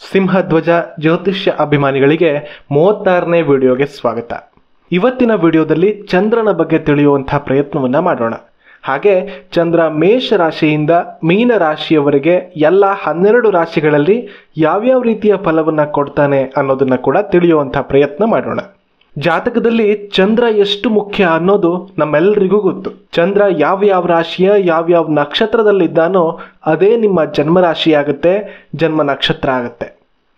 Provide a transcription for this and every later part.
ಸಿಂಹಧ್ವಜ ಜ್ಯೋತಿಷ್ಯ ಅಭಿಮಾನಿಗಳಿಗೆ 36ನೇ ವಿಡಿಯೋಗೆ ಸ್ವಾಗತ. ಇವತ್ತಿನ ವಿಡಿಯೋದಲ್ಲಿ ಚಂದ್ರನ ಬಗ್ಗೆ ತಿಳಿಯುವಂತಹ ಪ್ರಯತ್ನವನ್ನ ಮಾಡೋಣ. ಹಾಗೆ ಚಂದ್ರ ಮೇಷ ರಾಶಿಯಿಂದ ಮೀನ ರಾಶಿಯವರೆಗೆ ಎಲ್ಲ 12 ರಾಶಿಗಳಲ್ಲಿ ಯಾವ್ಯಾವ ರೀತಿಯ ಫಲವನ್ನ ಕೊಡ್ತಾನೆ ಅನ್ನೋದನ್ನ ಕೂಡ ತಿಳಿಯುವಂತಹ ಪ್ರಯತ್ನ ಮಾಡೋಣ. ಜಾತಕದಲ್ಲಿ ಚಂದ್ರ ಎಷ್ಟು ಮುಖ್ಯ ಅನ್ನೋದು ನಮ್ಮೆಲ್ಲರಿಗೂ ಗೊತ್ತು. ಚಂದ್ರ ಯಾವ ರಾಶಿಯ ಯಾವ್ಯಾವ ನಕ್ಷತ್ರದಲ್ಲಿದ್ದಾನೋ ಅದೇ ನಿಮ್ಮ ಜನ್ಮ ರಾಶಿ ಆಗುತ್ತೆ, ಜನ್ಮ ನಕ್ಷತ್ರ ಆಗುತ್ತೆ.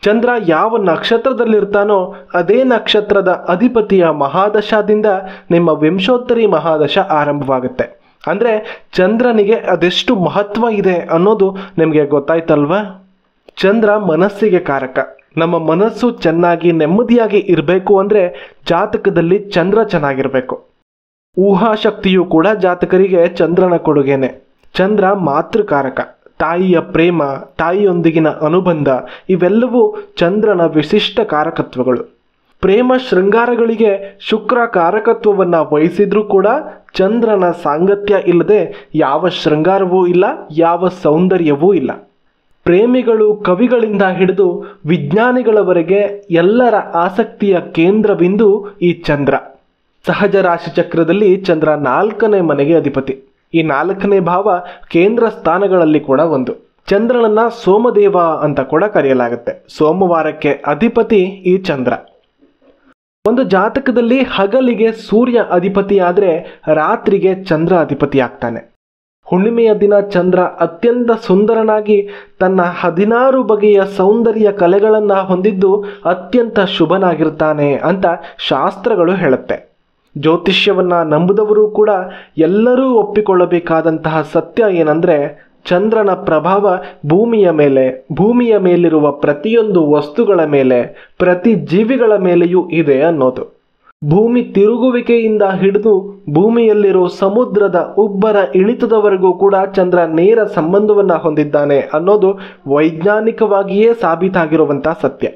ಚಂದ್ರ ಯಾವ ನಕ್ಷತ್ರದಲ್ಲಿರ್ತಾನೋ ಅದೇ ನಕ್ಷತ್ರದ ಅಧಿಪತಿಯ ಮಹಾದಶದಿಂದ ನಿಮ್ಮ ವಿಂಶೋತ್ತರಿ ಮಹಾದಶ ಆರಂಭವಾಗುತ್ತೆ. ಅಂದ್ರೆ ಚಂದ್ರನಿಗೆ ಅದೆಷ್ಟು ಮಹತ್ವ ಇದೆ ಅನ್ನೋದು ನಿಮಗೆ ಗೊತ್ತಾಯ್ತಲ್ವಾ? ಚಂದ್ರ ಮನಸ್ಸಿಗೆ ಕಾರಕ. ನಮ್ಮ ಮನಸ್ಸು ಚೆನ್ನಾಗಿ ನೆಮ್ಮದಿಯಾಗಿ ಇರಬೇಕು ಅಂದ್ರೆ ಜಾತಕದಲ್ಲಿ ಚಂದ್ರ ಚೆನ್ನಾಗಿರ್ಬೇಕು. ಊಹಾಶಕ್ತಿಯು ಕೂಡ ಜಾತಕರಿಗೆ ಚಂದ್ರನ ಕೊಡುಗೆನೆ. ಚಂದ್ರ ಮಾತೃಕಾರಕ. ತಾಯಿಯ ಪ್ರೇಮ, ತಾಯಿಯೊಂದಿಗಿನ ಅನುಬಂಧ ಇವೆಲ್ಲವೂ ಚಂದ್ರನ ವಿಶಿಷ್ಟ ಕಾರಕತ್ವಗಳು. ಪ್ರೇಮ ಶೃಂಗಾರಗಳಿಗೆ ಶುಕ್ರ ಕಾರಕತ್ವವನ್ನು ವಹಿಸಿದ್ರೂ ಕೂಡ ಚಂದ್ರನ ಸಾಂಗತ್ಯ ಇಲ್ಲದೆ ಯಾವ ಶೃಂಗಾರವೂ ಇಲ್ಲ, ಯಾವ ಸೌಂದರ್ಯವೂ ಇಲ್ಲ. ಪ್ರೇಮಿಗಳು, ಕವಿಗಳಿಂದ ಹಿಡಿದು ವಿಜ್ಞಾನಿಗಳವರೆಗೆ ಎಲ್ಲರ ಆಸಕ್ತಿಯ ಕೇಂದ್ರ ಬಿಂದು ಈ ಚಂದ್ರ. ಸಹಜ ರಾಶಿ ಚಕ್ರದಲ್ಲಿ ಚಂದ್ರ 4ನೇ ಮನೆಗೆ ಅಧಿಪತಿ. ಈ 4ನೇ ಭಾವ ಕೇಂದ್ರ ಸ್ಥಾನಗಳಲ್ಲಿ ಕೂಡ ಒಂದು. ಚಂದ್ರನನ್ನ ಸೋಮದೇವ ಅಂತ ಕೂಡ ಕರೆಯಲಾಗುತ್ತೆ. ಸೋಮವಾರಕ್ಕೆ ಅಧಿಪತಿ ಈ ಚಂದ್ರ. ಒಂದು ಜಾತಕದಲ್ಲಿ ಹಗಲಿಗೆ ಸೂರ್ಯ ಅಧಿಪತಿ ಆದ್ರೆ ರಾತ್ರಿಗೆ ಚಂದ್ರ ಅಧಿಪತಿ ಆಗ್ತಾನೆ. ಹುಣ್ಣಿಮೆಯ ದಿನ ಚಂದ್ರ ಅತ್ಯಂತ ಸುಂದರನಾಗಿ ತನ್ನ 16 ಬಗೆಯ ಸೌಂದರ್ಯ ಕಲೆಗಳನ್ನ ಹೊಂದಿದ್ದು ಅತ್ಯಂತ ಶುಭನಾಗಿರ್ತಾನೆ ಅಂತ ಶಾಸ್ತ್ರಗಳು ಹೇಳುತ್ತೆ. ಜ್ಯೋತಿಷ್ಯವನ್ನ ನಂಬುದವರು ಕೂಡ ಎಲ್ಲರೂ ಒಪ್ಪಿಕೊಳ್ಳಬೇಕಾದಂತಹ ಸತ್ಯ ಏನಂದ್ರೆ ಚಂದ್ರನ ಪ್ರಭಾವ ಭೂಮಿಯ ಮೇಲೆ, ಭೂಮಿಯ ಮೇಲಿರುವ ಪ್ರತಿಯೊಂದು ವಸ್ತುಗಳ ಮೇಲೆ, ಪ್ರತಿ ಜೀವಿಗಳ ಮೇಲೆಯೂ ಇದೆ ಅನ್ನೋದು. ಭೂಮಿ ತಿರುಗುವಿಕೆಯಿಂದ ಹಿಡಿದು ಭೂಮಿಯಲ್ಲಿರೋ ಸಮುದ್ರದ ಉಬ್ಬರ ಇಳಿತದವರೆಗೂ ಕೂಡ ಚಂದ್ರ ನೇರ ಸಂಬಂಧವನ್ನ ಹೊಂದಿದ್ದಾನೆ ಅನ್ನೋದು ವೈಜ್ಞಾನಿಕವಾಗಿಯೇ ಸಾಬೀತಾಗಿರುವಂತಹ ಸತ್ಯ.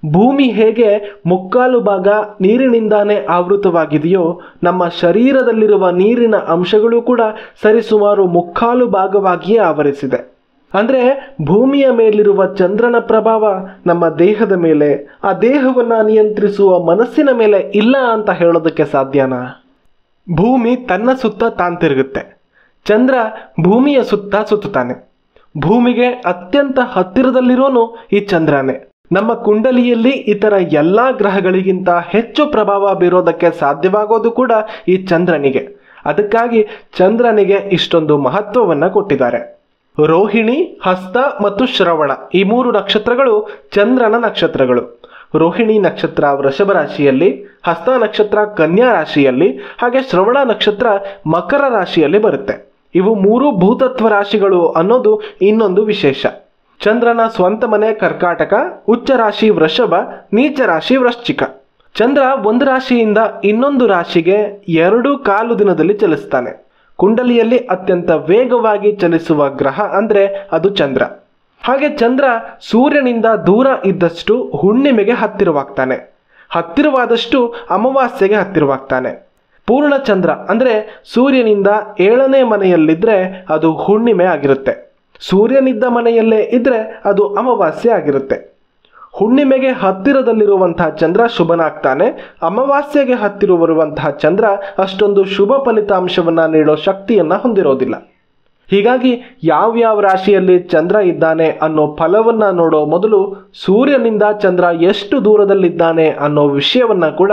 ಭೂಮಿ ಹೇಗೆ ಮುಕ್ಕಾಲು ಭಾಗ ನೀರಿನಿಂದಾನೇ ಆವೃತವಾಗಿದೆಯೋ ನಮ್ಮ ಶರೀರದಲ್ಲಿರುವ ನೀರಿನ ಅಂಶಗಳು ಕೂಡ ಸರಿಸುಮಾರು ಮುಕ್ಕಾಲು ಭಾಗವಾಗಿಯೇ ಆವರಿಸಿದೆ. ಅಂದ್ರೆ ಭೂಮಿಯ ಮೇಲಿರುವ ಚಂದ್ರನ ಪ್ರಭಾವ ನಮ್ಮ ದೇಹದ ಮೇಲೆ, ಆ ದೇಹವನ್ನ ನಿಯಂತ್ರಿಸುವ ಮನಸ್ಸಿನ ಮೇಲೆ ಇಲ್ಲ ಅಂತ ಹೇಳೋದಕ್ಕೆ ಸಾಧ್ಯನಾ? ಭೂಮಿ ತನ್ನ ಸುತ್ತ ತಾನು ತಿರುಗುತ್ತೆ, ಚಂದ್ರ ಭೂಮಿಯ ಸುತ್ತ ಸುತ್ತಾನೆ. ಭೂಮಿಗೆ ಅತ್ಯಂತ ಹತ್ತಿರದಲ್ಲಿರೋನು ಈ ಚಂದ್ರನೇ. ನಮ್ಮ ಕುಂಡಲಿಯಲ್ಲಿ ಇತರ ಎಲ್ಲಾ ಗ್ರಹಗಳಿಗಿಂತ ಹೆಚ್ಚು ಪ್ರಭಾವ ಬೀರೋದಕ್ಕೆ ಸಾಧ್ಯವಾಗೋದು ಕೂಡ ಈ ಚಂದ್ರನಿಗೆ. ಅದಕ್ಕಾಗಿ ಚಂದ್ರನಿಗೆ ಇಷ್ಟೊಂದು ಮಹತ್ವವನ್ನ ಕೊಟ್ಟಿದ್ದಾರೆ. ರೋಹಿಣಿ, ಹಸ್ತ ಮತ್ತು ಶ್ರವಣ ಈ 3 ನಕ್ಷತ್ರಗಳು ಚಂದ್ರನ ನಕ್ಷತ್ರಗಳು. ರೋಹಿಣಿ ನಕ್ಷತ್ರ ವೃಷಭ ರಾಶಿಯಲ್ಲಿ, ಹಸ್ತ ನಕ್ಷತ್ರ ಕನ್ಯಾ ರಾಶಿಯಲ್ಲಿ, ಹಾಗೆ ಶ್ರವಣ ನಕ್ಷತ್ರ ಮಕರ ರಾಶಿಯಲ್ಲಿ ಬರುತ್ತೆ. ಇವು 3 ಭೂತತ್ವ ರಾಶಿಗಳು ಅನ್ನೋದು ಇನ್ನೊಂದು ವಿಶೇಷ. ಚಂದ್ರನ ಸ್ವಂತ ಮನೆ ಕರ್ಕಾಟಕ, ಉಚ್ಚ ರಾಶಿ ವೃಷಭ, ನೀಚ ರಾಶಿ ವೃಶ್ಚಿಕ. ಚಂದ್ರ ಒಂದು ರಾಶಿಯಿಂದ ಇನ್ನೊಂದು ರಾಶಿಗೆ 2.25 ದಿನದಲ್ಲಿ ಚಲಿಸ್ತಾನೆ. ಕುಂಡಲಿಯಲ್ಲಿ ಅತ್ಯಂತ ವೇಗವಾಗಿ ಚಲಿಸುವ ಗ್ರಹ ಅಂದ್ರೆ ಅದು ಚಂದ್ರ. ಹಾಗೆ ಚಂದ್ರ ಸೂರ್ಯನಿಂದ ದೂರ ಇದ್ದಷ್ಟು ಹುಣ್ಣಿಮೆಗೆ ಹತ್ತಿರವಾಗ್ತಾನೆ, ಹತ್ತಿರವಾದಷ್ಟು ಅಮಾವಾಸ್ಯೆಗೆ ಹತ್ತಿರವಾಗ್ತಾನೆ. ಪೂರ್ಣ ಚಂದ್ರ ಅಂದ್ರೆ ಸೂರ್ಯನಿಂದ 7ನೇ ಮನೆಯಲ್ಲಿದ್ರೆ ಅದು ಹುಣ್ಣಿಮೆ ಆಗಿರುತ್ತೆ. ಸೂರ್ಯನಿದ್ದ ಮನೆಯಲ್ಲೇ ಇದ್ರೆ ಅದು ಅಮಾವಾಸ್ಯೆ ಆಗಿರುತ್ತೆ. ಹುಣ್ಣಿಮೆಗೆ ಹತ್ತಿರದಲ್ಲಿರುವಂತಹ ಚಂದ್ರ ಶುಭನಾಗ್ತಾನೆ. ಅಮಾವಾಸ್ಯೆಗೆ ಹತ್ತಿರ ಬರುವಂತಹ ಚಂದ್ರ ಅಷ್ಟೊಂದು ಶುಭ ಫಲಿತಾಂಶವನ್ನ ನೀಡೋ ಶಕ್ತಿಯನ್ನ ಹೊಂದಿರೋದಿಲ್ಲ. ಹೀಗಾಗಿ ಯಾವ್ಯಾವ ರಾಶಿಯಲ್ಲಿ ಚಂದ್ರ ಇದ್ದಾನೆ ಅನ್ನೋ ಫಲವನ್ನ ನೋಡೋ ಮೊದಲು ಸೂರ್ಯನಿಂದ ಚಂದ್ರ ಎಷ್ಟು ದೂರದಲ್ಲಿದ್ದಾನೆ ಅನ್ನೋ ವಿಷಯವನ್ನ ಕೂಡ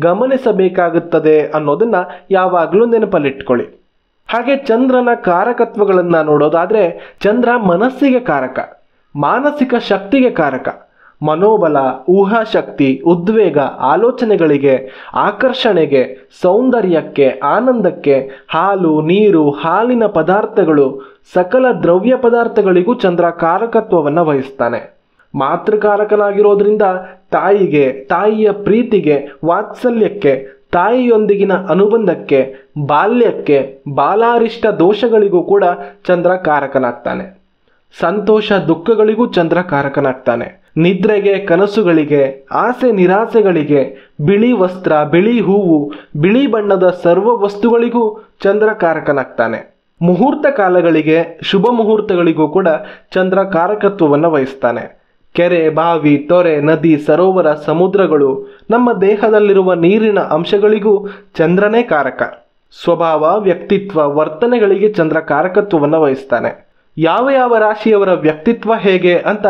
ಗಮನಿಸಬೇಕಾಗುತ್ತದೆ ಅನ್ನೋದನ್ನ ಯಾವಾಗಲೂ ನೆನಪಲ್ಲಿಟ್ಕೊಳ್ಳಿ. ಹಾಗೆ ಚಂದ್ರನ ಕಾರಕತ್ವಗಳನ್ನ ನೋಡೋದಾದ್ರೆ ಚಂದ್ರ ಮನಸ್ಸಿಗೆ ಕಾರಕ, ಮಾನಸಿಕ ಶಕ್ತಿಗೆ ಕಾರಕ. ಮನೋಬಲ, ಊಹಾಶಕ್ತಿ, ಉದ್ವೇಗ, ಆಲೋಚನೆಗಳಿಗೆ, ಆಕರ್ಷಣೆಗೆ, ಸೌಂದರ್ಯಕ್ಕೆ, ಆನಂದಕ್ಕೆ, ಹಾಲು, ನೀರು, ಹಾಲಿನ ಪದಾರ್ಥಗಳು, ಸಕಲ ದ್ರವ್ಯ ಪದಾರ್ಥಗಳಿಗೂ ಚಂದ್ರ ಕಾರಕತ್ವವನ್ನು ವಹಿಸ್ತಾನೆ. ಮಾತೃಕಾರಕನಾಗಿರೋದ್ರಿಂದ ತಾಯಿಗೆ, ತಾಯಿಯ ಪ್ರೀತಿಗೆ, ವಾತ್ಸಲ್ಯಕ್ಕೆ, ತಾಯಿಯೊಂದಿಗಿನ ಅನುಬಂಧಕ್ಕೆ, ಬಾಲ್ಯಕ್ಕೆ, ಬಾಲಾರಿಷ್ಟ ದೋಷಗಳಿಗೂ ಕೂಡ ಚಂದ್ರ ಕಾರಕನಾಗ್ತಾನೆ. ಸಂತೋಷ ದುಃಖಗಳಿಗೂ ಚಂದ್ರ ಕಾರಕನಾಗ್ತಾನೆ. ನಿದ್ರೆಗೆ, ಕನಸುಗಳಿಗೆ, ಆಸೆ ನಿರಾಸೆಗಳಿಗೆ, ಬಿಳಿ ವಸ್ತ್ರ, ಬಿಳಿ ಹೂವು, ಬಿಳಿ ಬಣ್ಣದ ಸರ್ವ ವಸ್ತುಗಳಿಗೂ ಚಂದ್ರ ಕಾರಕನಾಗ್ತಾನೆ. ಮುಹೂರ್ತ ಕಾಲಗಳಿಗೆ, ಶುಭ ಮುಹೂರ್ತಗಳಿಗೂ ಕೂಡ ಚಂದ್ರ ಕಾರಕತ್ವವನ್ನು ವಹಿಸ್ತಾನೆ. ಕೆರೆ, ಬಾವಿ, ತೊರೆ, ನದಿ, ಸರೋವರ, ಸಮುದ್ರಗಳು, ನಮ್ಮ ದೇಹದಲ್ಲಿರುವ ನೀರಿನ ಅಂಶಗಳಿಗೂ ಚಂದ್ರನೇ ಕಾರಕ. ಸ್ವಭಾವ, ವ್ಯಕ್ತಿತ್ವ, ವರ್ತನೆಗಳಿಗೆ ಚಂದ್ರ ಕಾರಕತ್ವವನ್ನು ವಹಿಸ್ತಾನೆ. ಯಾವ ಯಾವ ರಾಶಿಯವರ ವ್ಯಕ್ತಿತ್ವ ಹೇಗೆ ಅಂತ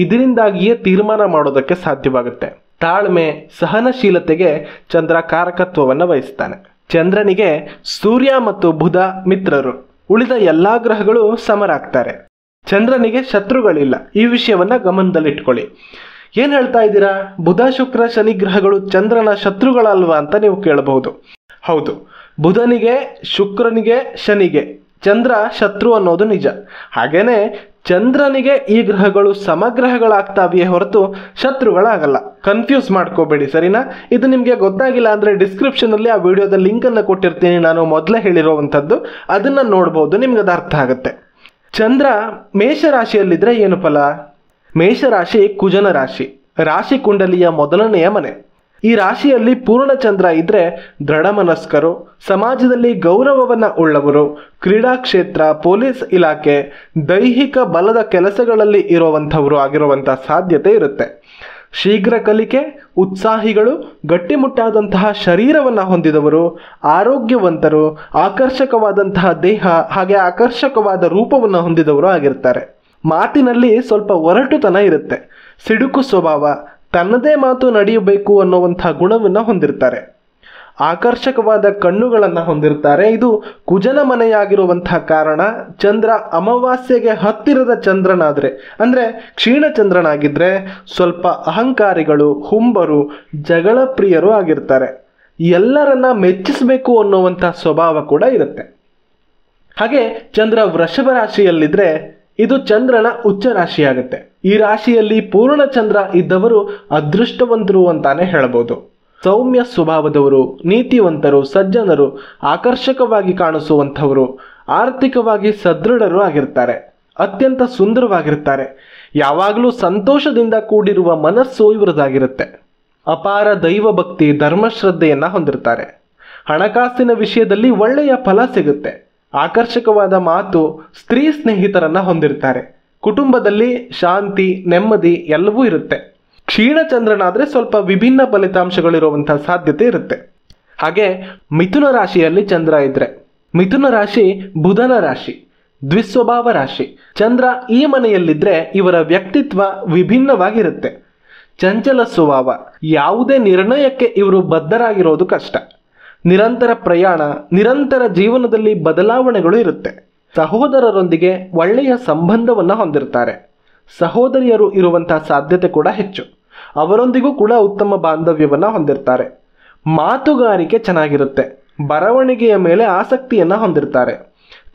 ಇದರಿಂದಾಗಿಯೇ ತೀರ್ಮಾನ ಮಾಡೋದಕ್ಕೆ ಸಾಧ್ಯವಾಗುತ್ತೆ. ತಾಳ್ಮೆ, ಸಹನಶೀಲತೆಗೆ ಚಂದ್ರ ಕಾರಕತ್ವವನ್ನು ವಹಿಸ್ತಾನೆ. ಚಂದ್ರನಿಗೆ ಸೂರ್ಯ ಮತ್ತು ಬುಧ ಮಿತ್ರರು, ಉಳಿದ ಎಲ್ಲಾ ಗ್ರಹಗಳು ಸಮರಾಗ್ತಾರೆ. ಚಂದ್ರನಿಗೆ ಶತ್ರುಗಳಿಲ್ಲ. ಈ ವಿಷಯವನ್ನ ಗಮನದಲ್ಲಿಟ್ಕೊಳ್ಳಿ. ಏನ್ ಹೇಳ್ತಾ ಇದ್ದೀರಾ, ಬುಧ, ಶುಕ್ರ, ಶನಿ ಗ್ರಹಗಳು ಚಂದ್ರನ ಶತ್ರುಗಳಲ್ವಾ ಅಂತ ನೀವು ಕೇಳಬಹುದು. ಹೌದು, ಬುಧನಿಗೆ, ಶುಕ್ರನಿಗೆ, ಶನಿಗೆ ಚಂದ್ರ ಶತ್ರು ಅನ್ನೋದು ನಿಜ. ಹಾಗೇನೆ ಚಂದ್ರನಿಗೆ ಈ ಗ್ರಹಗಳು ಸಮಗ್ರಹಗಳಾಗ್ತಾವೆಯೇ ಹೊರತು ಶತ್ರುಗಳಾಗಲ್ಲ. ಕನ್ಫ್ಯೂಸ್ ಮಾಡ್ಕೋಬೇಡಿ, ಸರಿನಾ? ಇದು ನಿಮಗೆ ಗೊತ್ತಾಗಿಲ್ಲ ಅಂದರೆ ಡಿಸ್ಕ್ರಿಪ್ಷನಲ್ಲಿ ಆ ವಿಡಿಯೋದ ಲಿಂಕನ್ನು ಕೊಟ್ಟಿರ್ತೀನಿ, ನಾನು ಮೊದಲೇ ಹೇಳಿರುವಂಥದ್ದು, ಅದನ್ನು ನೋಡ್ಬೋದು, ನಿಮ್ಗೆ ಅದು ಅರ್ಥ ಆಗುತ್ತೆ. ಚಂದ್ರ ಮೇಷರಾಶಿಯಲ್ಲಿದ್ದರೆ ಏನು ಫಲ? ಮೇಷರಾಶಿ ಕುಜನ ರಾಶಿ, ರಾಶಿ ಕುಂಡಲಿಯ ಮೊದಲನೆಯ ಮನೆ. ಈ ರಾಶಿಯಲ್ಲಿ ಪೂರ್ಣ ಚಂದ್ರ ಇದ್ರೆ ದೃಢ ಮನಸ್ಕರು, ಸಮಾಜದಲ್ಲಿ ಗೌರವವನ್ನು ಉಳ್ಳವರು, ಕ್ರೀಡಾ ಕ್ಷೇತ್ರ, ಪೊಲೀಸ್ ಇಲಾಖೆ, ದೈಹಿಕ ಬಲದ ಕೆಲಸಗಳಲ್ಲಿ ಇರುವಂಥವರು ಆಗಿರುವಂಥ ಸಾಧ್ಯತೆ ಇರುತ್ತೆ. ಶೀಘ್ರ ಕಲಿಕೆ, ಉತ್ಸಾಹಿಗಳು, ಗಟ್ಟಿಮುಟ್ಟಾದಂತಹ ಶರೀರವನ್ನು ಹೊಂದಿದವರು, ಆರೋಗ್ಯವಂತರು, ಆಕರ್ಷಕವಾದಂತಹ ದೇಹ ಹಾಗೆ ಆಕರ್ಷಕವಾದ ರೂಪವನ್ನು ಹೊಂದಿದವರು ಆಗಿರ್ತಾರೆ. ಮಾತಿನಲ್ಲಿ ಸ್ವಲ್ಪ ಒರಟುತನ ಇರುತ್ತೆ. ಸಿಡುಕು ಸ್ವಭಾವ, ತನ್ನದೇ ಮಾತು ನಡೆಯಬೇಕು ಅನ್ನುವಂಥ ಗುಣವನ್ನು ಹೊಂದಿರ್ತಾರೆ. ಆಕರ್ಷಕವಾದ ಕಣ್ಣುಗಳನ್ನು ಹೊಂದಿರ್ತಾರೆ. ಇದು ಕುಜನ ಮನೆಯಾಗಿರುವಂತಹ ಕಾರಣ ಚಂದ್ರ ಅಮಾವಾಸ್ಯೆಗೆ ಹತ್ತಿರದ ಚಂದ್ರನಾದರೆ, ಅಂದರೆ ಕ್ಷೀಣ ಚಂದ್ರನಾಗಿದ್ದರೆ ಸ್ವಲ್ಪ ಅಹಂಕಾರಿಗಳು, ಹುಂಬರು, ಜಗಳ ಪ್ರಿಯರು ಆಗಿರ್ತಾರೆ. ಎಲ್ಲರನ್ನ ಮೆಚ್ಚಿಸಬೇಕು ಅನ್ನುವಂಥ ಸ್ವಭಾವ ಕೂಡ ಇರುತ್ತೆ. ಹಾಗೆ ಚಂದ್ರ ವೃಷಭ ರಾಶಿಯಲ್ಲಿದ್ದರೆ ಇದು ಚಂದ್ರನ ಉಚ್ಚ ರಾಶಿಯಾಗುತ್ತೆ. ಈ ರಾಶಿಯಲ್ಲಿ ಪೂರ್ಣ ಚಂದ್ರ ಇದ್ದವರು ಅದೃಷ್ಟವಂತರು ಅಂತಾನೆ ಹೇಳಬಹುದು. ಸೌಮ್ಯ ಸ್ವಭಾವದವರು, ನೀತಿವಂತರು, ಸಜ್ಜನರು, ಆಕರ್ಷಕವಾಗಿ ಕಾಣಿಸುವಂಥವರು, ಆರ್ಥಿಕವಾಗಿ ಸದೃಢರು ಆಗಿರ್ತಾರೆ. ಅತ್ಯಂತ ಸುಂದರವಾಗಿರ್ತಾರೆ. ಯಾವಾಗಲೂ ಸಂತೋಷದಿಂದ ಕೂಡಿರುವ ಮನಸ್ಸು ಇವರದಾಗಿರುತ್ತೆ. ಅಪಾರ ದೈವ ಭಕ್ತಿ, ಧರ್ಮಶ್ರದ್ಧೆಯನ್ನು ಹೊಂದಿರ್ತಾರೆ. ಹಣಕಾಸಿನ ವಿಷಯದಲ್ಲಿ ಒಳ್ಳೆಯ ಫಲ ಸಿಗುತ್ತೆ. ಆಕರ್ಷಕವಾದ ಮಾತು, ಸ್ತ್ರೀ ಸ್ನೇಹಿತರನ್ನ ಹೊಂದಿರ್ತಾರೆ. ಕುಟುಂಬದಲ್ಲಿ ಶಾಂತಿ, ನೆಮ್ಮದಿ ಎಲ್ಲವೂ ಇರುತ್ತೆ. ಕ್ಷೀಣ ಚಂದ್ರನಾದರೆ ಸ್ವಲ್ಪ ವಿಭಿನ್ನ ಫಲಿತಾಂಶಗಳಿರುವಂತಹ ಸಾಧ್ಯತೆ ಇರುತ್ತೆ. ಹಾಗೆ ಮಿಥುನ ರಾಶಿಯಲ್ಲಿ ಚಂದ್ರ ಇದ್ರೆ, ಮಿಥುನ ರಾಶಿ ಬುಧನ ರಾಶಿ, ದ್ವಿಸ್ವಭಾವ ರಾಶಿ. ಚಂದ್ರ ಈ ಮನೆಯಲ್ಲಿದ್ದರೆ ಇವರ ವ್ಯಕ್ತಿತ್ವ ವಿಭಿನ್ನವಾಗಿರುತ್ತೆ. ಚಂಚಲ ಸ್ವಭಾವ, ಯಾವುದೇ ನಿರ್ಣಯಕ್ಕೆ ಇವರು ಬದ್ಧರಾಗಿರೋದು ಕಷ್ಟ. ನಿರಂತರ ಪ್ರಯಾಣ, ನಿರಂತರ ಜೀವನದಲ್ಲಿ ಬದಲಾವಣೆಗಳು ಇರುತ್ತೆ. ಸಹೋದರರೊಂದಿಗೆ ಒಳ್ಳೆಯ ಸಂಬಂಧವನ್ನು ಹೊಂದಿರ್ತಾರೆ. ಸಹೋದರಿಯರು ಇರುವಂತಹ ಸಾಧ್ಯತೆ ಕೂಡ ಹೆಚ್ಚು. ಅವರೊಂದಿಗೂ ಕೂಡ ಉತ್ತಮ ಬಾಂಧವ್ಯವನ್ನು ಹೊಂದಿರ್ತಾರೆ. ಮಾತುಗಾರಿಕೆ ಚೆನ್ನಾಗಿರುತ್ತೆ. ಬರವಣಿಗೆಯ ಮೇಲೆ ಆಸಕ್ತಿಯನ್ನು ಹೊಂದಿರ್ತಾರೆ.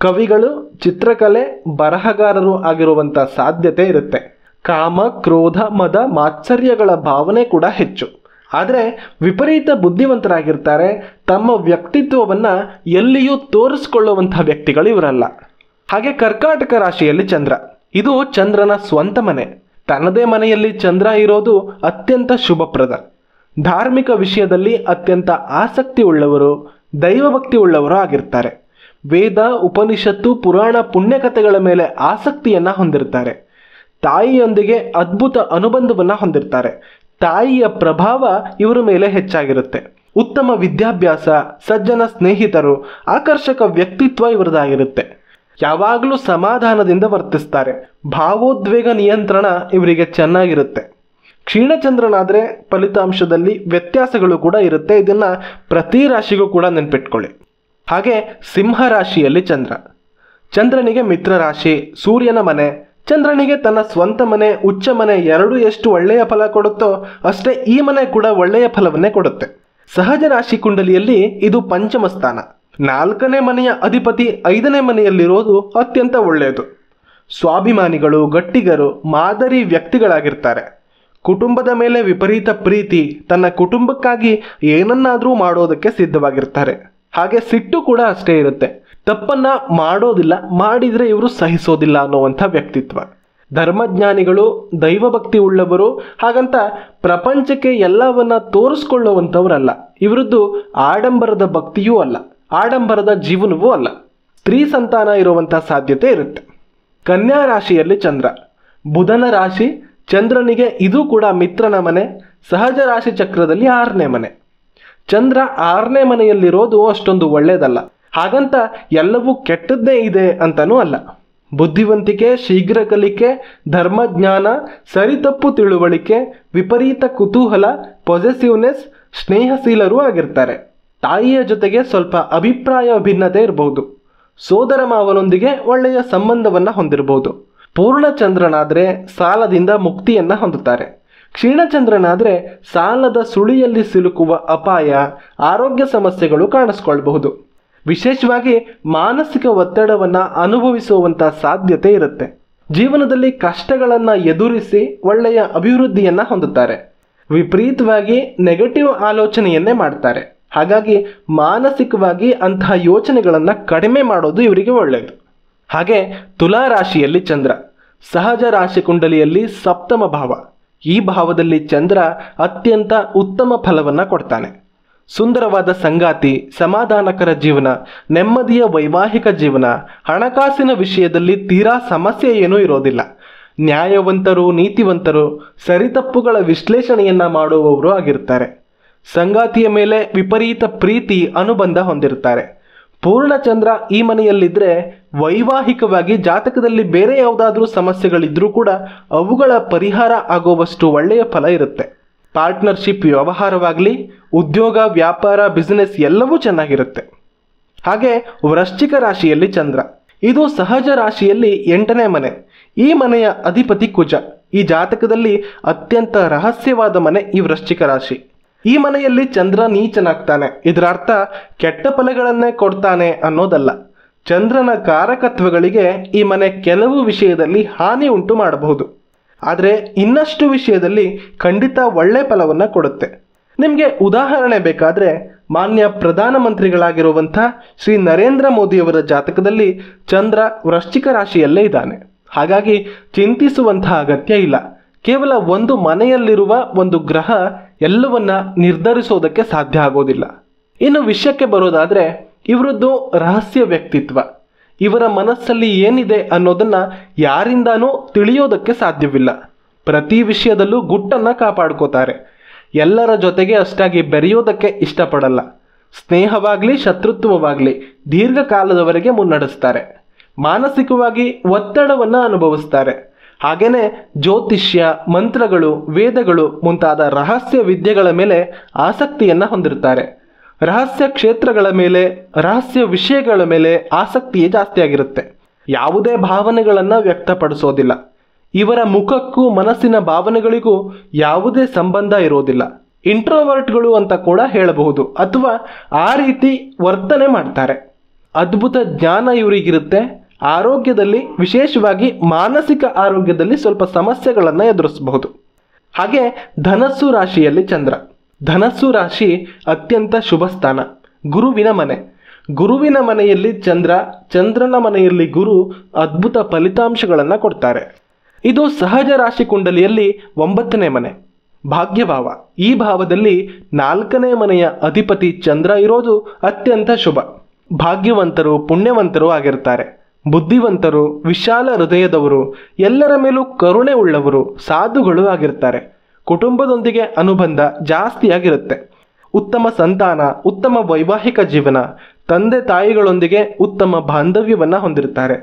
ಕವಿಗಳು, ಚಿತ್ರಕಲೆ, ಬರಹಗಾರರು ಆಗಿರುವಂಥ ಸಾಧ್ಯತೆ ಇರುತ್ತೆ. ಕಾಮ, ಕ್ರೋಧ, ಮದ, ಮಾತ್ಸರ್ಯಗಳ ಭಾವನೆ ಕೂಡ ಹೆಚ್ಚು. ಆದರೆ ವಿಪರೀತ ಬುದ್ಧಿವಂತರಾಗಿರ್ತಾರೆ. ತಮ್ಮ ವ್ಯಕ್ತಿತ್ವವನ್ನು ಎಲ್ಲಿಯೂ ತೋರಿಸ್ಕೊಳ್ಳುವಂತಹ ವ್ಯಕ್ತಿಗಳು ಇವರಲ್ಲ. ಹಾಗೆ ಕರ್ಕಾಟಕ ರಾಶಿಯಲ್ಲಿ ಚಂದ್ರ, ಇದು ಚಂದ್ರನ ಸ್ವಂತ ಮನೆ. ತನ್ನದೇ ಮನೆಯಲ್ಲಿ ಚಂದ್ರ ಇರೋದು ಅತ್ಯಂತ ಶುಭಪ್ರದ. ಧಾರ್ಮಿಕ ವಿಷಯದಲ್ಲಿ ಅತ್ಯಂತ ಆಸಕ್ತಿ ಉಳ್ಳವರು, ದೈವಭಕ್ತಿ ಉಳ್ಳವರು ಆಗಿರ್ತಾರೆ. ವೇದ, ಉಪನಿಷತ್ತು, ಪುರಾಣ, ಪುಣ್ಯಕಥೆಗಳ ಮೇಲೆ ಆಸಕ್ತಿಯನ್ನು ಹೊಂದಿರ್ತಾರೆ. ತಾಯಿಯೊಂದಿಗೆ ಅದ್ಭುತ ಅನುಬಂಧವನ್ನು ಹೊಂದಿರ್ತಾರೆ. ತಾಯಿಯ ಪ್ರಭಾವ ಇವರ ಮೇಲೆ ಹೆಚ್ಚಾಗಿರುತ್ತೆ. ಉತ್ತಮ ವಿದ್ಯಾಭ್ಯಾಸ, ಸಜ್ಜನ ಸ್ನೇಹಿತರು, ಆಕರ್ಷಕ ವ್ಯಕ್ತಿತ್ವ ಇವರದಾಗಿರುತ್ತೆ. ಯಾವಾಗಲೂ ಸಮಾಧಾನದಿಂದ ವರ್ತಿಸ್ತಾರೆ. ಭಾವೋದ್ವೇಗ ನಿಯಂತ್ರಣ ಇವರಿಗೆ ಚೆನ್ನಾಗಿರುತ್ತೆ. ಕ್ಷೀಣಚಂದ್ರನಾದರೆ ಫಲಿತಾಂಶದಲ್ಲಿ ವ್ಯತ್ಯಾಸಗಳು ಕೂಡ ಇರುತ್ತೆ. ಇದನ್ನು ಪ್ರತಿ ರಾಶಿಗೂ ಕೂಡ ನೆನ್ಪಿಟ್ಕೊಳ್ಳಿ. ಹಾಗೆ ಸಿಂಹ ರಾಶಿಯಲ್ಲಿ ಚಂದ್ರ, ಚಂದ್ರನಿಗೆ ಮಿತ್ರ ರಾಶಿ, ಸೂರ್ಯನ ಮನೆ. ಚಂದ್ರನಿಗೆ ತನ್ನ ಸ್ವಂತ ಮನೆ, ಉಚ್ಚ ಮನೆ ಎರಡೂ ಎಷ್ಟು ಒಳ್ಳೆಯ ಫಲ ಕೊಡುತ್ತೋ ಅಷ್ಟೇ ಈ ಮನೆ ಕೂಡ ಒಳ್ಳೆಯ ಫಲವನ್ನೇ ಕೊಡುತ್ತೆ. ಸಹಜ ರಾಶಿ ಕುಂಡಲಿಯಲ್ಲಿ ಇದು ಪಂಚಮ ಸ್ಥಾನ. 4ನೇ ಮನೆಯ ಅಧಿಪತಿ 5ನೇ ಮನೆಯಲ್ಲಿರೋದು ಅತ್ಯಂತ ಒಳ್ಳೆಯದು. ಸ್ವಾಭಿಮಾನಿಗಳು, ಗಟ್ಟಿಗರು, ಮಾದರಿ ವ್ಯಕ್ತಿಗಳಾಗಿರ್ತಾರೆ. ಕುಟುಂಬದ ಮೇಲೆ ವಿಪರೀತ ಪ್ರೀತಿ, ತನ್ನ ಕುಟುಂಬಕ್ಕಾಗಿ ಏನನ್ನಾದರೂ ಮಾಡೋದಕ್ಕೆ ಸಿದ್ಧವಾಗಿರ್ತಾರೆ. ಹಾಗೆ ಸಿಟ್ಟು ಕೂಡ ಅಷ್ಟೇ ಇರುತ್ತೆ. ತಪ್ಪನ್ನ ಮಾಡೋದಿಲ್ಲ, ಮಾಡಿದರೆ ಇವರು ಸಹಿಸೋದಿಲ್ಲ ಅನ್ನುವಂಥ ವ್ಯಕ್ತಿತ್ವ. ಧರ್ಮಜ್ಞಾನಿಗಳು, ದೈವಭಕ್ತಿ ಉಳ್ಳವರು. ಹಾಗಂತ ಪ್ರಪಂಚಕ್ಕೆ ಎಲ್ಲವನ್ನ ತೋರಿಸ್ಕೊಳ್ಳುವಂಥವರಲ್ಲ. ಇವರದ್ದು ಆಡಂಬರದ ಭಕ್ತಿಯೂ ಅಲ್ಲ, ಆಡಂಬರದ ಜೀವನವೂ ಅಲ್ಲ. ಸ್ತ್ರೀ ಸಂತಾನ ಇರುವಂಥ ಸಾಧ್ಯತೆ ಇರುತ್ತೆ. ಕನ್ಯಾ ರಾಶಿಯಲ್ಲಿ ಚಂದ್ರ, ಬುಧನ ರಾಶಿ, ಚಂದ್ರನಿಗೆ ಇದು ಕೂಡ ಮಿತ್ರನ ಮನೆ, ಸಹಜ ರಾಶಿ ಚಕ್ರದಲ್ಲಿ 6ನೇ ಮನೆ. ಚಂದ್ರ 6ನೇ ಮನೆಯಲ್ಲಿರೋದು ಅಷ್ಟೊಂದು ಒಳ್ಳೆಯದಲ್ಲ. ಹಾಗಂತ ಎಲ್ಲವೂ ಕೆಟ್ಟದ್ದೇ ಇದೆ ಅಂತನೂ ಅಲ್ಲ. ಬುದ್ಧಿವಂತಿಕೆ, ಶೀಘ್ರ ಕಲಿಕೆ, ಧರ್ಮಜ್ಞಾನ, ಸರಿತಪ್ಪು ತಿಳುವಳಿಕೆ, ವಿಪರೀತ ಕುತೂಹಲ, ಪೊಸೆಸಿವ್ನೆಸ್, ಸ್ನೇಹಶೀಲರೂ ಆಗಿರ್ತಾರೆ. ತಾಯಿಯ ಜೊತೆಗೆ ಸ್ವಲ್ಪ ಅಭಿಪ್ರಾಯ ಭಿನ್ನತೆ ಇರಬಹುದು. ಸೋದರ ಮಾವನೊಂದಿಗೆ ಒಳ್ಳೆಯ ಸಂಬಂಧವನ್ನು ಹೊಂದಿರಬಹುದು. ಪೂರ್ಣಚಂದ್ರನಾದರೆ ಸಾಲದಿಂದ ಮುಕ್ತಿಯನ್ನು ಹೊಂದುತ್ತಾರೆ. ಕ್ಷೀಣಚಂದ್ರನಾದರೆ ಸಾಲದ ಸುಳಿಯಲ್ಲಿ ಸಿಲುಕುವ ಅಪಾಯ, ಆರೋಗ್ಯ ಸಮಸ್ಯೆಗಳು ಕಾಣಿಸ್ಕೊಳ್ಬಹುದು. ವಿಶೇಷವಾಗಿ ಮಾನಸಿಕ ಒತ್ತಡವನ್ನು ಅನುಭವಿಸುವಂಥ ಸಾಧ್ಯತೆ ಇರುತ್ತೆ. ಜೀವನದಲ್ಲಿ ಕಷ್ಟಗಳನ್ನು ಎದುರಿಸಿ ಒಳ್ಳೆಯ ಅಭಿವೃದ್ಧಿಯನ್ನು ಹೊಂದುತ್ತಾರೆ. ವಿಪರೀತವಾಗಿ ನೆಗೆಟಿವ್ ಆಲೋಚನೆಯನ್ನೇ ಮಾಡ್ತಾರೆ. ಹಾಗಾಗಿ ಮಾನಸಿಕವಾಗಿ ಅಂತಹ ಯೋಚನೆಗಳನ್ನು ಕಡಿಮೆ ಮಾಡೋದು ಇವರಿಗೆ ಒಳ್ಳೆಯದು. ಹಾಗೆ ತುಲಾ ರಾಶಿಯಲ್ಲಿ ಚಂದ್ರ, ಸಹಜ ರಾಶಿ ಕುಂಡಲಿಯಲ್ಲಿ 7ಮ ಭಾವ. ಈ ಭಾವದಲ್ಲಿ ಚಂದ್ರ ಅತ್ಯಂತ ಉತ್ತಮ ಫಲವನ್ನು ಕೊಡ್ತಾನೆ. ಸುಂದರವಾದ ಸಂಗಾತಿ, ಸಮಾಧಾನಕರ ಜೀವನ, ನೆಮ್ಮದಿಯ ವೈವಾಹಿಕ ಜೀವನ, ಹಣಕಾಸಿನ ವಿಷಯದಲ್ಲಿ ತೀರಾ ಸಮಸ್ಯೆ ಏನೂ ಇರೋದಿಲ್ಲ. ನ್ಯಾಯವಂತರು, ನೀತಿವಂತರು, ಸರಿತಪ್ಪುಗಳ ವಿಶ್ಲೇಷಣೆಯನ್ನು ಮಾಡುವವರು ಆಗಿರ್ತಾರೆ. ಸಂಗಾತಿಯ ಮೇಲೆ ವಿಪರೀತ ಪ್ರೀತಿ, ಅನುಬಂಧ ಹೊಂದಿರ್ತಾರೆ. ಪೂರ್ಣಚಂದ್ರ ಈ ಮನೆಯಲ್ಲಿದ್ದರೆ ವೈವಾಹಿಕವಾಗಿ ಜಾತಕದಲ್ಲಿ ಬೇರೆ ಯಾವುದಾದ್ರೂ ಸಮಸ್ಯೆಗಳಿದ್ರೂ ಕೂಡ ಅವುಗಳ ಪರಿಹಾರ ಆಗುವಷ್ಟು ಒಳ್ಳೆಯ ಫಲ ಇರುತ್ತೆ. ಪಾರ್ಟ್ನರ್ಶಿಪ್ ವ್ಯವಹಾರವಾಗಲಿ, ಉದ್ಯೋಗ, ವ್ಯಾಪಾರ, ಬಿಸಿನೆಸ್ ಎಲ್ಲವೂ ಚೆನ್ನಾಗಿರುತ್ತೆ. ಹಾಗೆ ವೃಶ್ಚಿಕ ರಾಶಿಯಲ್ಲಿ ಚಂದ್ರ, ಇದು ಸಹಜ ರಾಶಿಯಲ್ಲಿ 8ನೇ ಮನೆ. ಈ ಮನೆಯ ಅಧಿಪತಿ ಕುಜ. ಈ ಜಾತಕದಲ್ಲಿ ಅತ್ಯಂತ ರಹಸ್ಯವಾದ ಮನೆ ಈ ವೃಶ್ಚಿಕ ರಾಶಿ. ಈ ಮನೆಯಲ್ಲಿ ಚಂದ್ರ ನೀಚನಾಗ್ತಾನೆ. ಇದರ ಅರ್ಥ ಕೆಟ್ಟ ಫಲಗಳನ್ನೇ ಕೊಡ್ತಾನೆ ಅನ್ನೋದಲ್ಲ. ಚಂದ್ರನ ಕಾರಕತ್ವಗಳಿಗೆ ಈ ಮನೆ ಕೆಲವು ವಿಷಯದಲ್ಲಿ ಹಾನಿ ಉಂಟು ಮಾಡಬಹುದು, ಆದರೆ ಇನ್ನಷ್ಟು ವಿಷಯದಲ್ಲಿ ಖಂಡಿತ ಒಳ್ಳೆ ಫಲವನ್ನು ಕೊಡುತ್ತೆ. ನಿಮಗೆ ಉದಾಹರಣೆ ಬೇಕಾದರೆ ಮಾನ್ಯ ಪ್ರಧಾನಮಂತ್ರಿಗಳಾಗಿರುವಂಥ ಶ್ರೀ ನರೇಂದ್ರ ಮೋದಿಯವರ ಜಾತಕದಲ್ಲಿ ಚಂದ್ರ ವೃಶ್ಚಿಕ ರಾಶಿಯಲ್ಲೇ ಇದ್ದಾನೆ. ಹಾಗಾಗಿ ಚಿಂತಿಸುವಂತಹ ಅಗತ್ಯ ಇಲ್ಲ. ಕೇವಲ ಒಂದು ಮನೆಯಲ್ಲಿರುವ ಒಂದು ಗ್ರಹ ಎಲ್ಲವನ್ನ ನಿರ್ಧರಿಸೋದಕ್ಕೆ ಸಾಧ್ಯ ಆಗೋದಿಲ್ಲ. ಇನ್ನು ವಿಷಯಕ್ಕೆ ಬರೋದಾದರೆ, ಇವರದ್ದು ರಹಸ್ಯ ವ್ಯಕ್ತಿತ್ವ. ಇವರ ಮನಸ್ಸಲ್ಲಿ ಏನಿದೆ ಅನ್ನೋದನ್ನು ಯಾರಿಂದಾನೂ ತಿಳಿಯೋದಕ್ಕೆ ಸಾಧ್ಯವಿಲ್ಲ. ಪ್ರತಿ ವಿಷಯದಲ್ಲೂ ಗುಟ್ಟನ್ನು ಕಾಪಾಡ್ಕೋತಾರೆ. ಎಲ್ಲರ ಜೊತೆಗೆ ಅಷ್ಟಾಗಿ ಬೆರೆಯೋದಕ್ಕೆ ಇಷ್ಟಪಡಲ್ಲ. ಸ್ನೇಹವಾಗಲಿ ಶತ್ರುತ್ವವಾಗಲಿ ದೀರ್ಘಕಾಲದವರೆಗೆ ಮುನ್ನಡೆಸ್ತಾರೆ. ಮಾನಸಿಕವಾಗಿ ಒತ್ತಡವನ್ನು ಅನುಭವಿಸ್ತಾರೆ. ಹಾಗೆಯೇ ಜ್ಯೋತಿಷ್ಯ, ಮಂತ್ರಗಳು, ವೇದಗಳು ಮುಂತಾದ ರಹಸ್ಯ ವಿದ್ಯೆಗಳ ಮೇಲೆ ಆಸಕ್ತಿಯನ್ನು ಹೊಂದಿರ್ತಾರೆ. ರಹಸ್ಯ ಕ್ಷೇತ್ರಗಳ ಮೇಲೆ, ರಹಸ್ಯ ವಿಷಯಗಳ ಮೇಲೆ ಆಸಕ್ತಿಯೇ ಜಾಸ್ತಿ ಆಗಿರುತ್ತೆ. ಯಾವುದೇ ಭಾವನೆಗಳನ್ನು ವ್ಯಕ್ತಪಡಿಸೋದಿಲ್ಲ. ಇವರ ಮುಖಕ್ಕೂ ಮನಸ್ಸಿನ ಭಾವನೆಗಳಿಗೂ ಯಾವುದೇ ಸಂಬಂಧ ಇರೋದಿಲ್ಲ. ಇಂಟ್ರೋವರ್ಟ್ಗಳು ಅಂತ ಕೂಡ ಹೇಳಬಹುದು, ಅಥವಾ ಆ ರೀತಿ ವರ್ತನೆ ಮಾಡ್ತಾರೆ. ಅದ್ಭುತ ಜ್ಞಾನ ಇವರಿಗಿರುತ್ತೆ. ಆರೋಗ್ಯದಲ್ಲಿ, ವಿಶೇಷವಾಗಿ ಮಾನಸಿಕ ಆರೋಗ್ಯದಲ್ಲಿ ಸ್ವಲ್ಪ ಸಮಸ್ಯೆಗಳನ್ನು ಎದುರಿಸಬಹುದು. ಹಾಗೆ ಧನಸ್ಸು ರಾಶಿಯಲ್ಲಿ ಚಂದ್ರ. ಧನಸ್ಸು ರಾಶಿ ಅತ್ಯಂತ ಶುಭ ಸ್ಥಾನ, ಗುರುವಿನ ಮನೆ. ಗುರುವಿನ ಮನೆಯಲ್ಲಿ ಚಂದ್ರ, ಚಂದ್ರನ ಮನೆಯಲ್ಲಿ ಗುರು ಅದ್ಭುತ ಫಲಿತಾಂಶಗಳನ್ನು ಕೊಡ್ತಾರೆ. ಇದು ಸಹಜ ರಾಶಿ ಕುಂಡಲಿಯಲ್ಲಿ 9ನೇ ಮನೆ, ಭಾಗ್ಯಭಾವ. ಈ ಭಾವದಲ್ಲಿ 4ನೇ ಮನೆಯ ಅಧಿಪತಿ ಚಂದ್ರ ಇರೋದು ಅತ್ಯಂತ ಶುಭ. ಭಾಗ್ಯವಂತರು, ಪುಣ್ಯವಂತರು ಆಗಿರ್ತಾರೆ. ಬುದ್ಧಿವಂತರು, ವಿಶಾಲ ಹೃದಯದವರು, ಎಲ್ಲರ ಮೇಲೂ ಕರುಣೆ ಉಳ್ಳವರು, ಸಾಧುಗಳು ಆಗಿರ್ತಾರೆ. ಕುಟುಂಬದೊಂದಿಗೆ ಅನುಬಂಧ ಜಾಸ್ತಿಯಾಗಿರುತ್ತೆ. ಉತ್ತಮ ಸಂತಾನ, ಉತ್ತಮ ವೈವಾಹಿಕ ಜೀವನ, ತಂದೆ ತಾಯಿಗಳೊಂದಿಗೆ ಉತ್ತಮ ಬಾಂಧವ್ಯವನ್ನು ಹೊಂದಿರ್ತಾರೆ.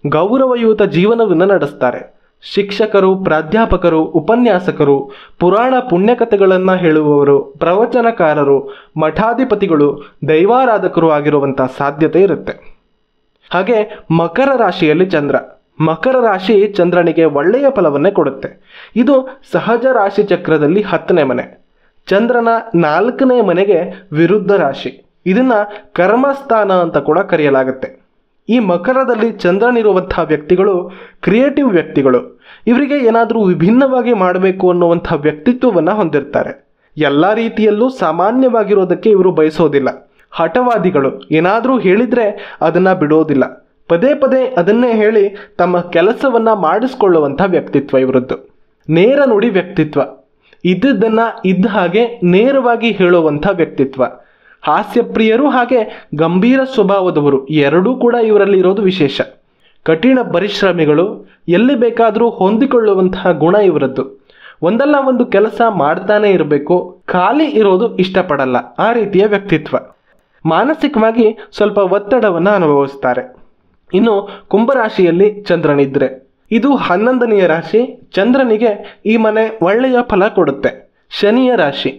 ಗೌರವಯುತ ಜೀವನವನ್ನು ನಡೆಸ್ತಾರೆ. ಶಿಕ್ಷಕರು, ಪ್ರಾಧ್ಯಾಪಕರು, ಉಪನ್ಯಾಸಕರು, ಪುರಾಣ ಪುಣ್ಯಕಥೆಗಳನ್ನು ಹೇಳುವವರು, ಪ್ರವಚನಕಾರರು, ಮಠಾಧಿಪತಿಗಳು, ದೈವಾರಾಧಕರು ಆಗಿರುವಂಥ ಸಾಧ್ಯತೆ ಇರುತ್ತೆ. ಹಾಗೆ ಮಕರ ರಾಶಿಯಲ್ಲಿ ಚಂದ್ರ. ಮಕರ ರಾಶಿ ಚಂದ್ರನಿಗೆ ಒಳ್ಳೆಯ ಫಲವನ್ನೇ ಕೊಡುತ್ತೆ. ಇದು ಸಹಜ ರಾಶಿ ಚಕ್ರದಲ್ಲಿ 10ನೇ ಮನೆ. ಚಂದ್ರನ 4ನೇ ಮನೆಗೆ ವಿರುದ್ಧ ರಾಶಿ. ಇದನ್ನು ಕರ್ಮಸ್ಥಾನ ಅಂತ ಕೂಡ ಕರೆಯಲಾಗುತ್ತೆ. ಈ ಮಕರದಲ್ಲಿ ಚಂದ್ರನಿರುವಂಥ ವ್ಯಕ್ತಿಗಳು ಕ್ರಿಯೇಟಿವ್ ವ್ಯಕ್ತಿಗಳು. ಇವರಿಗೆ ಏನಾದರೂ ವಿಭಿನ್ನವಾಗಿ ಮಾಡಬೇಕು ಅನ್ನುವಂಥ ವ್ಯಕ್ತಿತ್ವವನ್ನು ಹೊಂದಿರ್ತಾರೆ. ಎಲ್ಲ ರೀತಿಯಲ್ಲೂ ಸಾಮಾನ್ಯವಾಗಿರೋದಕ್ಕೆ ಇವರು ಬಯಸೋದಿಲ್ಲ. ಹಠವಾದಿಗಳು. ಏನಾದರೂ ಹೇಳಿದರೆ ಅದನ್ನು ಬಿಡೋದಿಲ್ಲ. ಪದೇ ಪದೇ ಅದನ್ನೇ ಹೇಳಿ ತಮ್ಮ ಕೆಲಸವನ್ನು ಮಾಡಿಸ್ಕೊಳ್ಳುವಂಥ ವ್ಯಕ್ತಿತ್ವ ಇವರದ್ದು. ನೇರ ನುಡಿ ವ್ಯಕ್ತಿತ್ವ. ಇದ್ದದ್ದನ್ನು ಇದ್ದ ಹಾಗೆ ನೇರವಾಗಿ ಹೇಳುವಂಥ ವ್ಯಕ್ತಿತ್ವ. ಹಾಸ್ಯಪ್ರಿಯರು ಹಾಗೆ ಗಂಭೀರ ಸ್ವಭಾವದವರು ಎರಡೂ ಕೂಡ ಇವರಲ್ಲಿ ಇರೋದು ವಿಶೇಷ. ಕಠಿಣ ಪರಿಶ್ರಮಿಗಳು, ಎಲ್ಲಿ ಬೇಕಾದರೂ ಹೊಂದಿಕೊಳ್ಳುವಂತಹ ಗುಣ ಇವರದ್ದು. ಒಂದಲ್ಲ ಒಂದು ಕೆಲಸ ಮಾಡ್ತಾನೆ ಇರಬೇಕು, ಖಾಲಿ ಇರೋದು ಇಷ್ಟಪಡಲ್ಲ, ಆ ರೀತಿಯ ವ್ಯಕ್ತಿತ್ವ. ಮಾನಸಿಕವಾಗಿ ಸ್ವಲ್ಪ ಒತ್ತಡವನ್ನು ಅನುಭವಿಸ್ತಾರೆ. ಇನ್ನು ಕುಂಭರಾಶಿಯಲ್ಲಿ ಚಂದ್ರನಿದ್ರೆ ಇದು 11ನೆಯ ರಾಶಿ. ಚಂದ್ರನಿಗೆ ಈ ಮನೆ ಒಳ್ಳೆಯ ಫಲ ಕೊಡುತ್ತೆ. ಶನಿಯ ರಾಶಿ.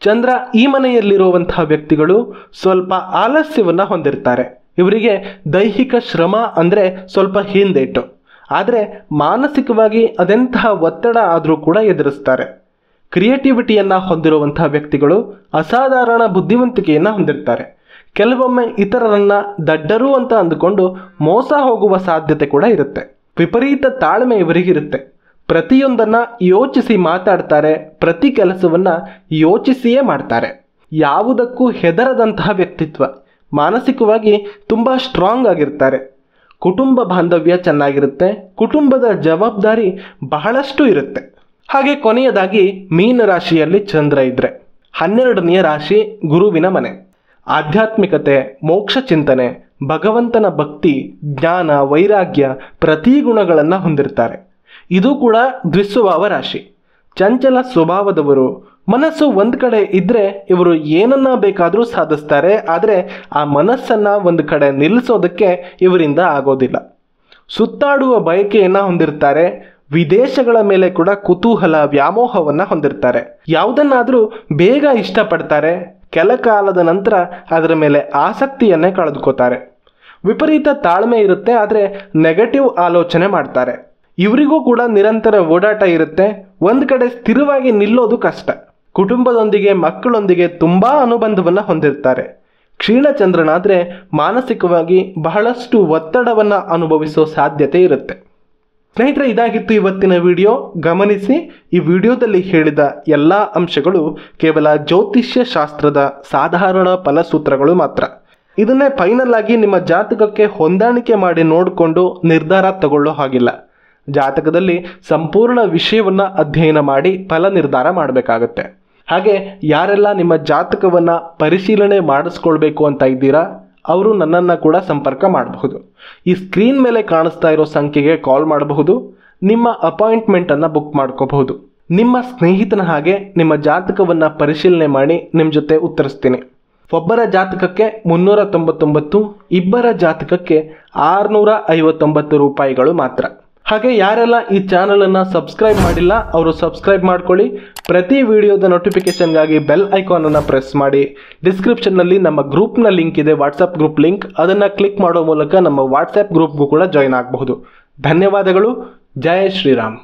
ಚಂದ್ರ ಈ ಮನೆಯಲ್ಲಿರುವಂತಹ ವ್ಯಕ್ತಿಗಳು ಸ್ವಲ್ಪ ಆಲಸ್ಯವನ್ನು ಹೊಂದಿರ್ತಾರೆ. ಇವರಿಗೆ ದೈಹಿಕ ಶ್ರಮ ಅಂದರೆ ಸ್ವಲ್ಪ ಹಿಂದೇಟು, ಆದರೆ ಮಾನಸಿಕವಾಗಿ ಅದೆಂತಹ ಒತ್ತಡ ಆದರೂ ಕೂಡ ಎದುರಿಸ್ತಾರೆ. ಕ್ರಿಯೇಟಿವಿಟಿಯನ್ನು ಹೊಂದಿರುವಂತಹ ವ್ಯಕ್ತಿಗಳು ಅಸಾಧಾರಣ ಬುದ್ಧಿವಂತಿಕೆಯನ್ನು ಹೊಂದಿರ್ತಾರೆ. ಕೆಲವೊಮ್ಮೆ ಇತರರನ್ನ ದಡ್ಡರು ಅಂತ ಅಂದುಕೊಂಡು ಮೋಸ ಹೋಗುವ ಸಾಧ್ಯತೆ ಕೂಡ ಇರುತ್ತೆ. ವಿಪರೀತ ತಾಳ್ಮೆ ಇವರಿಗಿರುತ್ತೆ. ಪ್ರತಿಯೊಂದನ್ನು ಯೋಚಿಸಿ ಮಾತಾಡ್ತಾರೆ. ಪ್ರತಿ ಕೆಲಸವನ್ನು ಯೋಚಿಸಿಯೇ ಮಾಡ್ತಾರೆ. ಯಾವುದಕ್ಕೂ ಹೆದರದಂತಹ ವ್ಯಕ್ತಿತ್ವ. ಮಾನಸಿಕವಾಗಿ ತುಂಬ ಸ್ಟ್ರಾಂಗ್ ಆಗಿರ್ತಾರೆ. ಕುಟುಂಬ ಬಾಂಧವ್ಯ ಚೆನ್ನಾಗಿರುತ್ತೆ. ಕುಟುಂಬದ ಜವಾಬ್ದಾರಿ ಬಹಳಷ್ಟು ಇರುತ್ತೆ. ಹಾಗೆ ಕೊನೆಯದಾಗಿ ಮೀನ ರಾಶಿಯಲ್ಲಿ ಚಂದ್ರ ಇದ್ರೆ 12ನೆಯ ರಾಶಿ ಗುರುವಿನ ಮನೆ. ಆಧ್ಯಾತ್ಮಿಕತೆ, ಮೋಕ್ಷ ಚಿಂತನೆ, ಭಗವಂತನ ಭಕ್ತಿ, ಜ್ಞಾನ, ವೈರಾಗ್ಯ ಪ್ರತಿ ಗುಣಗಳನ್ನು ಹೊಂದಿರ್ತಾರೆ. ಇದು ಕೂಡ ದ್ವಿಸ್ವಭಾವ ರಾಶಿ. ಚಂಚಲ ಸ್ವಭಾವದವರು. ಮನಸ್ಸು ಒಂದು ಕಡೆ ಇದ್ದರೆ ಇವರು ಏನನ್ನ ಬೇಕಾದರೂ ಸಾಧಿಸ್ತಾರೆ. ಆದರೆ ಆ ಮನಸ್ಸನ್ನು ಒಂದು ಕಡೆ ನಿಲ್ಲಿಸೋದಕ್ಕೆ ಇವರಿಂದ ಆಗೋದಿಲ್ಲ. ಸುತ್ತಾಡುವ ಬಯಕೆಯನ್ನು ಹೊಂದಿರ್ತಾರೆ. ವಿದೇಶಗಳ ಮೇಲೆ ಕೂಡ ಕುತೂಹಲ, ವ್ಯಾಮೋಹವನ್ನು ಹೊಂದಿರ್ತಾರೆ. ಯಾವುದನ್ನಾದರೂ ಬೇಗ ಇಷ್ಟಪಡ್ತಾರೆ. ಕೆಲ ಕಾಲದ ನಂತರ ಅದರ ಮೇಲೆ ಆಸಕ್ತಿಯನ್ನೇ ಕಳೆದುಕೋತಾರೆ. ವಿಪರೀತ ತಾಳ್ಮೆ ಇರುತ್ತೆ, ಆದರೆ ನೆಗೆಟಿವ್ ಆಲೋಚನೆ ಮಾಡ್ತಾರೆ. ಇವರಿಗೂ ಕೂಡ ನಿರಂತರ ಓಡಾಟ ಇರುತ್ತೆ. ಒಂದು ಕಡೆ ಸ್ಥಿರವಾಗಿ ನಿಲ್ಲೋದು ಕಷ್ಟ. ಕುಟುಂಬದೊಂದಿಗೆ, ಮಕ್ಕಳೊಂದಿಗೆ ತುಂಬ ಅನುಬಂಧವನ್ನು ಹೊಂದಿರ್ತಾರೆ. ಕ್ಷೀಣಚಂದ್ರನಾದರೆ ಮಾನಸಿಕವಾಗಿ ಬಹಳಷ್ಟು ಒತ್ತಡವನ್ನು ಅನುಭವಿಸೋ ಸಾಧ್ಯತೆ ಇರುತ್ತೆ. ಸ್ನೇಹಿತರೆ, ಇದಾಗಿತ್ತು ಇವತ್ತಿನ ವಿಡಿಯೋ. ಗಮನಿಸಿ, ಈ ವಿಡಿಯೋದಲ್ಲಿ ಹೇಳಿದ ಎಲ್ಲ ಅಂಶಗಳು ಕೇವಲ ಜ್ಯೋತಿಷ್ಯ ಶಾಸ್ತ್ರದ ಸಾಧಾರಣ ಫಲಸೂತ್ರಗಳು ಮಾತ್ರ. ಇದನ್ನೇ ಫೈನಲ್ ಆಗಿ ನಿಮ್ಮ ಜಾತಕಕ್ಕೆ ಹೊಂದಾಣಿಕೆ ಮಾಡಿ ನೋಡಿಕೊಂಡು ನಿರ್ಧಾರ ತಗೊಳ್ಳೋ ಹಾಗಿಲ್ಲ. ಜಾತಕದಲ್ಲಿ ಸಂಪೂರ್ಣ ವಿಷಯವನ್ನು ಅಧ್ಯಯನ ಮಾಡಿ ಫಲ ನಿರ್ಧಾರ ಮಾಡಬೇಕಾಗತ್ತೆ. ಹಾಗೆ ಯಾರೆಲ್ಲ ನಿಮ್ಮ ಜಾತಕವನ್ನು ಪರಿಶೀಲನೆ ಮಾಡಿಸ್ಕೊಳ್ಬೇಕು ಅಂತ ಇದ್ದೀರಾ ಅವರು ನನ್ನನ್ನು ಕೂಡ ಸಂಪರ್ಕ ಮಾಡಬಹುದು. ಈ ಸ್ಕ್ರೀನ್ ಮೇಲೆ ಕಾಣಿಸ್ತಾ ಇರೋ ಸಂಖ್ಯೆಗೆ ಕಾಲ್ ಮಾಡಬಹುದು. ನಿಮ್ಮ ಅಪಾಯಿಂಟ್ಮೆಂಟನ್ನು ಬುಕ್ ಮಾಡ್ಕೋಬಹುದು. ನಿಮ್ಮ ಸ್ನೇಹಿತನ ಹಾಗೆ ನಿಮ್ಮ ಜಾತಕವನ್ನು ಪರಿಶೀಲನೆ ಮಾಡಿ ನಿಮ್ಮ ಜೊತೆ ಉತ್ತರಿಸ್ತೀನಿ. ಒಬ್ಬರ ಜಾತಕಕ್ಕೆ 399, ಇಬ್ಬರ ಜಾತಕಕ್ಕೆ 659 ರೂಪಾಯಿಗಳು ಮಾತ್ರ. ಹಾಗೆ ಯಾರೆಲ್ಲ ಈ ಚಾನಲನ್ನು ಸಬ್ಸ್ಕ್ರೈಬ್ ಮಾಡಿಲ್ಲ ಅವರು ಸಬ್ಸ್ಕ್ರೈಬ್ ಮಾಡ್ಕೊಳ್ಳಿ. ಪ್ರತಿ ವಿಡಿಯೋದ ನೋಟಿಫಿಕೇಶನ್ಗಾಗಿ ಬೆಲ್ ಐಕಾನನ್ನು ಪ್ರೆಸ್ ಮಾಡಿ. ಡಿಸ್ಕ್ರಿಪ್ಷನ್ನಲ್ಲಿ ನಮ್ಮ ಗ್ರೂಪ್ನ ಲಿಂಕ್ ಇದೆ, ವಾಟ್ಸಪ್ ಗ್ರೂಪ್ ಲಿಂಕ್. ಅದನ್ನು ಕ್ಲಿಕ್ ಮಾಡೋ ಮೂಲಕ ನಮ್ಮ ವಾಟ್ಸಪ್ ಗ್ರೂಪ್ಗೂ ಕೂಡ ಜಾಯಿನ್ ಆಗಬಹುದು. ಧನ್ಯವಾದಗಳು. ಜೈ ಶ್ರೀರಾಮ್.